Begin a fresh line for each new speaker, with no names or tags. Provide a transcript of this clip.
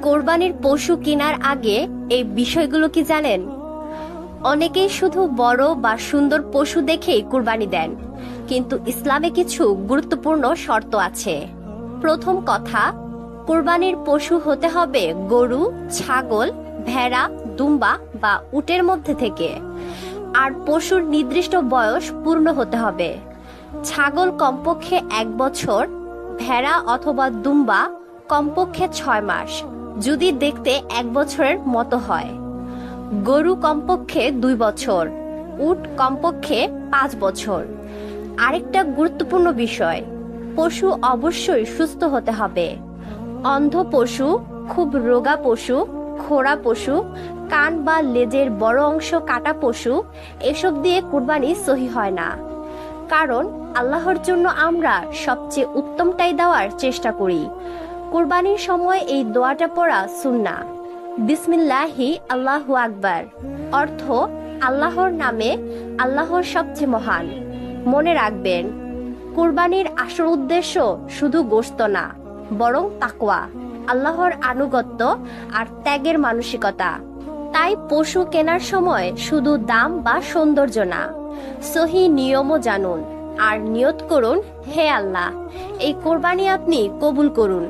কোরবানির পশু কেনার আগে এই বিষয়গুলো কি জানেন? অনেকেই শুধু বড় বা সুন্দর পশু দেখেই কুরবানি দেন, কিন্তু ইসলামে কিছু গুরুত্বপূর্ণ শর্ত আছে। প্রথম কথা, কুরবানির পশু হতে হবে গরু, ছাগল, ভেড়া, দুম্বা বা উটের মধ্যে থেকে। আর পশুর নির্দিষ্ট বয়স পূর্ণ হতে হবে। ছাগল কমপক্ষে 1 বছর, ভেড়া অথবা দুম্বা কমপক্ষে 6 মাস, যদি দেখতে 1 বছরের মতো হয়। গরু কমপক্ষে 2 বছর, উট কমপক্ষে 5 বছর। আরেকটা গুরুত্বপূর্ণ বিষয়, পশু অবশ্যই সুস্থ হতে হবে। অন্ধ পশু, খুব রোগা পশু, খোঁড়া পশু, কান বা লেজের বড় অংশ কাটা পশু, এসব দিয়ে কুরবানি সহি হয় না। কারণ আল্লাহর জন্য আমরা সবচেয়ে উত্তমটাই দেওয়ার চেষ্টা করি। কুরবানির সময় এই দোয়াটা পড়া সুন্নাহ। বিসমিল্লাহি আল্লাহু আকবার, অর্থ আল্লাহর নামে, আল্লাহর সবচেয়ে মহান। মনে রাখবেন, কুরবানির আসল উদ্দেশ্য শুধু গোশত না, বরং তাকওয়া, আল্লাহর আনুগত্য আর ত্যাগের মানসিকতা। তাই পশু কেনার সময় শুধু দাম বা সৌন্দর্য না, সহি নিয়মও জানুন আর নিয়ত করুন, হে আল্লাহ, এই কোরবানি আপনি কবুল করুন।